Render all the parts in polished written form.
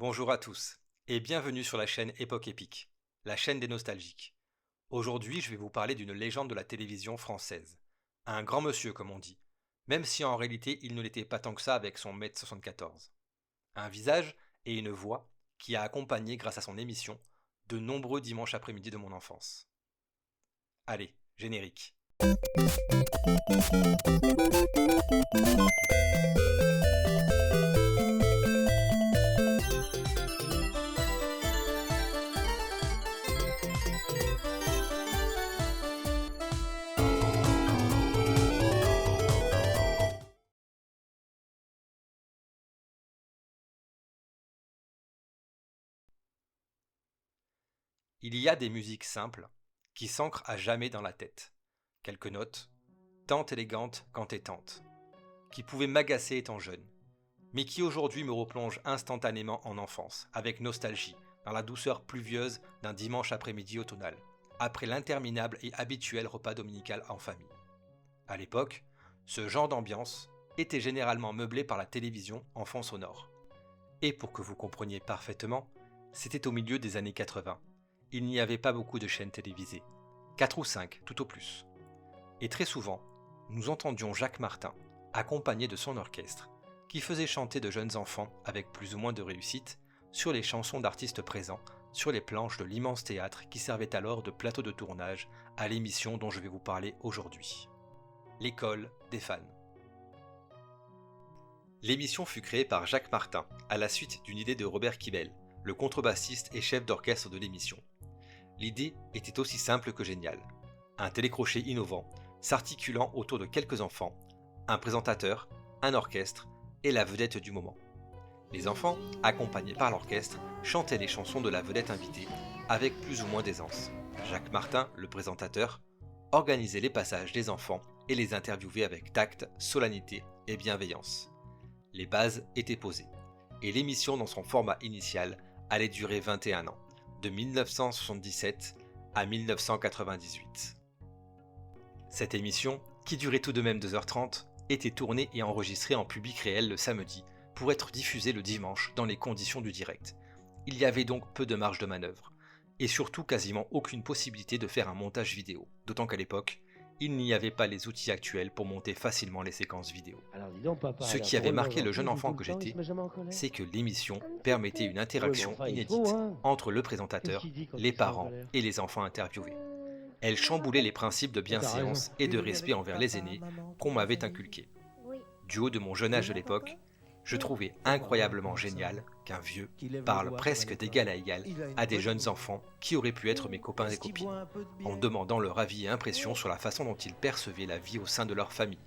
Bonjour à tous et bienvenue sur la chaîne Époque Épique, la chaîne des nostalgiques. Aujourd'hui, je vais vous parler d'une légende de la télévision française. Un grand monsieur, comme on dit, même si en réalité il ne l'était pas tant que ça avec son 1m74. Un visage et une voix qui a accompagné, grâce à son émission, de nombreux dimanches après-midi de mon enfance. Allez, générique. Il y a des musiques simples qui s'ancrent à jamais dans la tête. Quelques notes, tant élégantes qu'entêtantes, qui pouvaient m'agacer étant jeune, mais qui aujourd'hui me replongent instantanément en enfance, avec nostalgie, dans la douceur pluvieuse d'un dimanche après-midi automnal, après l'interminable et habituel repas dominical en famille. À l'époque, ce genre d'ambiance était généralement meublé par la télévision en fond sonore. Et pour que vous compreniez parfaitement, c'était au milieu des années 80. Il n'y avait pas beaucoup de chaînes télévisées, 4 ou 5 tout au plus. Et très souvent, nous entendions Jacques Martin, accompagné de son orchestre, qui faisait chanter de jeunes enfants avec plus ou moins de réussite sur les chansons d'artistes présents sur les planches de l'immense théâtre qui servait alors de plateau de tournage à l'émission dont je vais vous parler aujourd'hui. L'école des fans. L'émission fut créée par Jacques Martin à la suite d'une idée de Robert Quibel, le contrebassiste et chef d'orchestre de l'émission. L'idée était aussi simple que géniale. Un télécrochet innovant, s'articulant autour de quelques enfants, un présentateur, un orchestre et la vedette du moment. Les enfants, accompagnés par l'orchestre, chantaient les chansons de la vedette invitée avec plus ou moins d'aisance. Jacques Martin, le présentateur, organisait les passages des enfants et les interviewait avec tact, solennité et bienveillance. Les bases étaient posées, et l'émission dans son format initial allait durer 21 ans, de 1977 à 1998. Cette émission, qui durait tout de même 2h30, était tournée et enregistrée en public réel le samedi pour être diffusée le dimanche dans les conditions du direct. Il y avait donc peu de marge de manœuvre, et surtout quasiment aucune possibilité de faire un montage vidéo, d'autant qu'à l'époque, il n'y avait pas les outils actuels pour monter facilement les séquences vidéo. Ce qui avait marqué le jeune enfant que j'étais, c'est que l'émission permettait une interaction inédite entre le présentateur, les parents et les enfants interviewés. Elle chamboulait les principes de bienséance et de respect envers les aînés qu'on m'avait inculqués. Du haut de mon jeune âge de l'époque, je trouvais incroyablement génial qu'un vieux parle presque d'égal à égal à des jeunes enfants qui auraient pu être mes copains et copines, en demandant leur avis et impressions sur la façon dont ils percevaient la vie au sein de leur famille,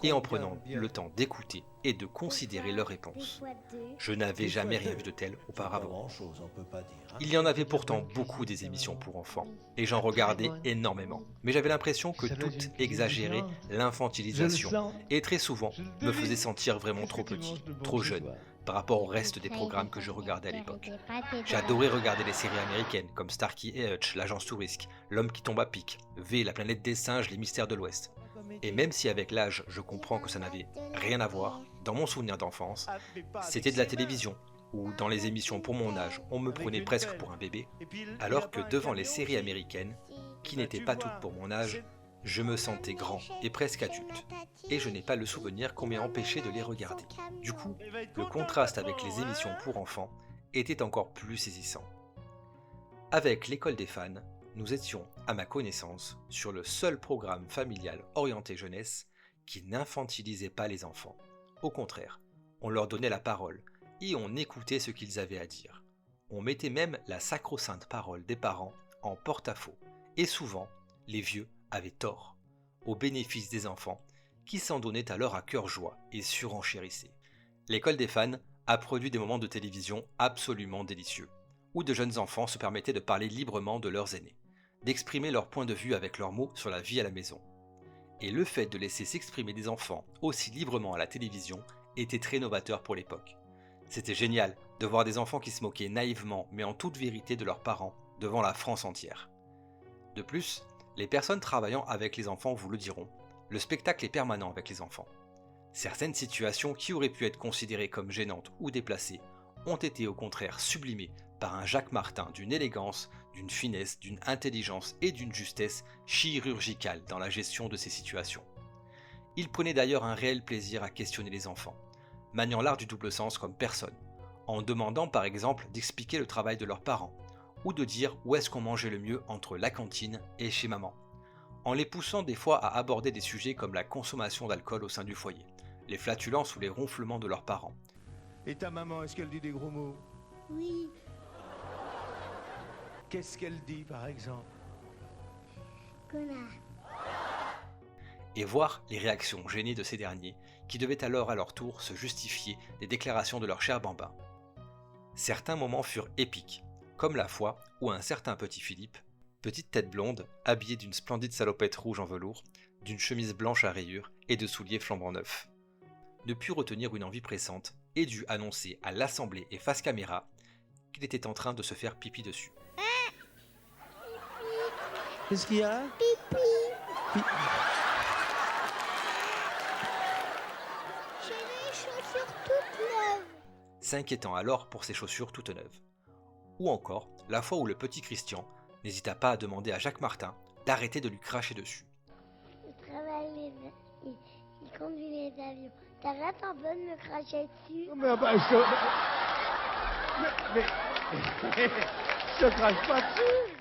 et en prenant le temps d'écouter et de considérer leurs réponses. Je n'avais jamais rien vu de tel auparavant. Il y en avait pourtant beaucoup des émissions pour enfants, et j'en regardais énormément, mais j'avais l'impression que toutes exagéraient l'infantilisation, et très souvent me faisaient sentir vraiment trop petit, trop jeune, par rapport au reste des programmes que je regardais à l'époque. J'adorais regarder les séries américaines comme Starkey et Hutch, l'agence Touriste, L'homme qui tombe à pic, V, la planète des singes, les mystères de l'Ouest. Et même si avec l'âge je comprends que ça n'avait rien à voir, dans mon souvenir d'enfance, c'était de la télévision, où dans les émissions pour mon âge on me prenait presque pour un bébé, alors que devant les séries américaines, qui n'étaient pas toutes pour mon âge, je me sentais grand et presque adulte, et je n'ai pas le souvenir qu'on m'ait empêché de les regarder. Du coup, le contraste avec les émissions pour enfants était encore plus saisissant. Avec l'école des fans, nous étions, à ma connaissance, sur le seul programme familial orienté jeunesse qui n'infantilisait pas les enfants. Au contraire, on leur donnait la parole et on écoutait ce qu'ils avaient à dire. On mettait même la sacro-sainte parole des parents en porte-à-faux, et souvent, les vieux avaient tort, au bénéfice des enfants qui s'en donnaient alors à cœur joie et surenchérissaient. L'école des fans a produit des moments de télévision absolument délicieux, où de jeunes enfants se permettaient de parler librement de leurs aînés, d'exprimer leur point de vue avec leurs mots sur la vie à la maison. Et le fait de laisser s'exprimer des enfants aussi librement à la télévision était très novateur pour l'époque. C'était génial de voir des enfants qui se moquaient naïvement mais en toute vérité de leurs parents devant la France entière. De plus, les personnes travaillant avec les enfants vous le diront, le spectacle est permanent avec les enfants. Certaines situations qui auraient pu être considérées comme gênantes ou déplacées ont été au contraire sublimés par un Jacques Martin d'une élégance, d'une finesse, d'une intelligence et d'une justesse chirurgicale dans la gestion de ces situations. Il prenait d'ailleurs un réel plaisir à questionner les enfants, maniant l'art du double sens comme personne, en demandant par exemple d'expliquer le travail de leurs parents, ou de dire où est-ce qu'on mangeait le mieux entre la cantine et chez maman, en les poussant des fois à aborder des sujets comme la consommation d'alcool au sein du foyer, les flatulences ou les ronflements de leurs parents. Et ta maman, est-ce qu'elle dit des gros mots? Oui, Qu'est-ce qu'elle dit, par exemple? connard. Et voir les réactions gênées de ces derniers, qui devaient alors à leur tour se justifier des déclarations de leur cher bambin. Certains moments furent épiques, comme la fois où un certain petit Philippe, petite tête blonde, habillé d'une splendide salopette rouge en velours, d'une chemise blanche à rayures et de souliers flambant neufs, ne put retenir une envie pressante et dut annoncer à l'assemblée et face caméra qu'il était en train de se faire pipi dessus. Qu'est-ce qu'il y a? J'ai les chaussures toutes neuves. S'inquiétant alors pour ses chaussures toutes neuves. Ou encore la fois où le petit Christian n'hésita pas à demander à Jacques Martin d'arrêter de lui cracher dessus. Il travaille il conduit les avions. T'arrêtes un peu de me cracher dessus? Mais je te crache pas dessus.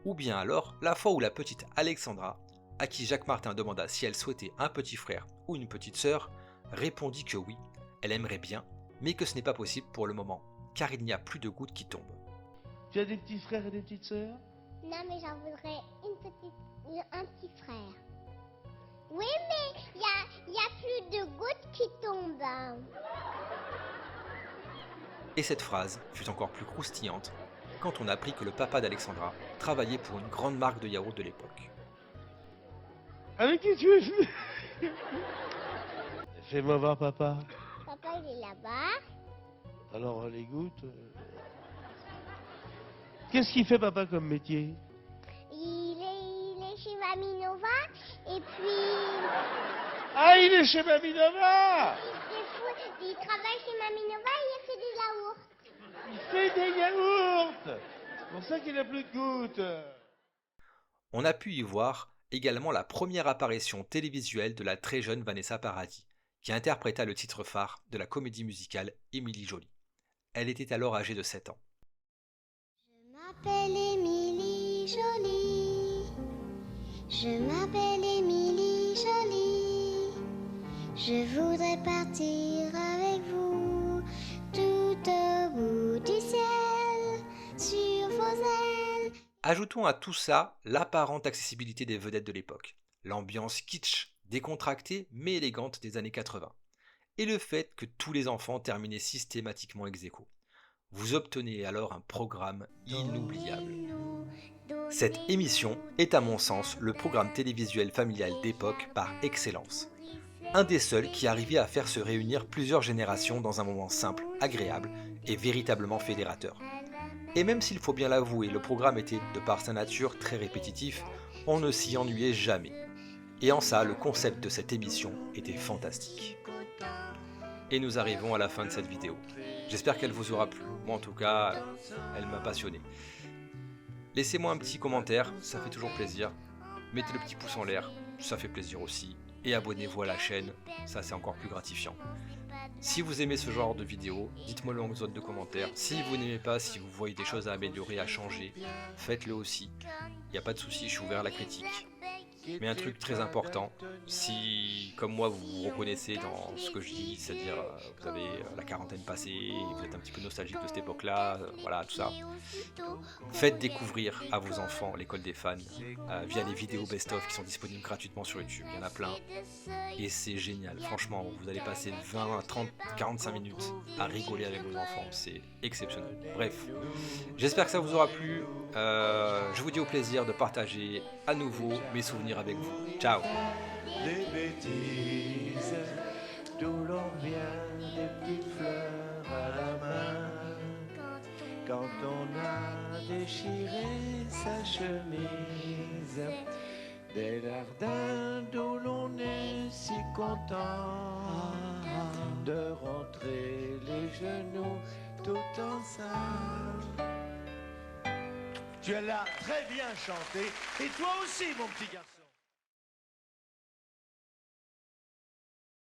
Ou bien alors la fois où la petite Alexandra, à qui Jacques Martin demanda si elle souhaitait un petit frère ou une petite sœur, répondit que oui, elle aimerait bien, mais que ce n'est pas possible pour le moment, car il n'y a plus de gouttes qui tombent. Tu as des petits frères et des petites sœurs? Non, mais j'en voudrais un petit frère. Oui, mais il y a plus de gouttes qui tombent. Hein. Et cette phrase fut encore plus croustillante quand on apprit que le papa d'Alexandra travaillait pour une grande marque de yaourt de l'époque. Avec qui tu es venu? Fais-moi voir papa. Papa, il est là-bas. Alors les gouttes. Qu'est-ce qu'il fait papa comme métier? Il est chez Mamie Nova. Et puis, Ah, il est chez Mamie Nova! il travaille chez Mamie Nova et il fait des yaourts. Il fait des yaourts! C'est pour ça qu'il n'a plus de gouttes. On a pu y voir également la première apparition télévisuelle de la très jeune Vanessa Paradis, qui interpréta le titre phare de la comédie musicale Émilie Jolie. Elle était alors âgée de 7 ans. Je m'appelle Émilie Jolie. Je m'appelle Émilie Jolie. Je voudrais partir avec vous tout au bout du ciel, sur vos ailes. Ajoutons à tout ça l'apparente accessibilité des vedettes de l'époque, l'ambiance kitsch, décontractée mais élégante des années 80, et le fait que tous les enfants terminaient systématiquement ex aequo. Vous obtenez alors un programme inoubliable. Cette émission est à mon sens le programme télévisuel familial d'époque par excellence. Un des seuls qui arrivait à faire se réunir plusieurs générations dans un moment simple, agréable et véritablement fédérateur. Et même s'il faut bien l'avouer, le programme était, de par sa nature, très répétitif, on ne s'y ennuyait jamais. Et en ça, le concept de cette émission était fantastique. Et nous arrivons à la fin de cette vidéo. J'espère qu'elle vous aura plu. Moi en tout cas, elle m'a passionné. Laissez-moi un petit commentaire, ça fait toujours plaisir. Mettez le petit pouce en l'air, ça fait plaisir aussi. Et abonnez-vous à la chaîne, ça c'est encore plus gratifiant. Si vous aimez ce genre de vidéo, dites-moi-le en zone de commentaires. Si vous n'aimez pas, si vous voyez des choses à améliorer, à changer, faites-le aussi. Il n'y a pas de souci, je suis ouvert à la critique. Mais un truc très important, si comme moi vous vous reconnaissez dans ce que je dis, c'est-à-dire vous avez la quarantaine passée, vous êtes un petit peu nostalgique de cette époque-là, voilà tout ça, faites découvrir à vos enfants l'école des fans via les vidéos best-of qui sont disponibles gratuitement sur YouTube, il y en a plein, et c'est génial, franchement vous allez passer 20, 30, 45 minutes à rigoler avec vos enfants, c'est exceptionnel. Bref, j'espère que ça vous aura plu, je vous dis au plaisir de partager à nouveau mes souvenirs avec vous. Ciao. Des bêtises, d'où l'on vient, des petites fleurs à la main. Quand on a déchiré sa chemise, Bélardin où l'on est si content de rentrer les genoux tout ensemble. Tu l'as très bien chanté, et toi aussi mon petit garçon.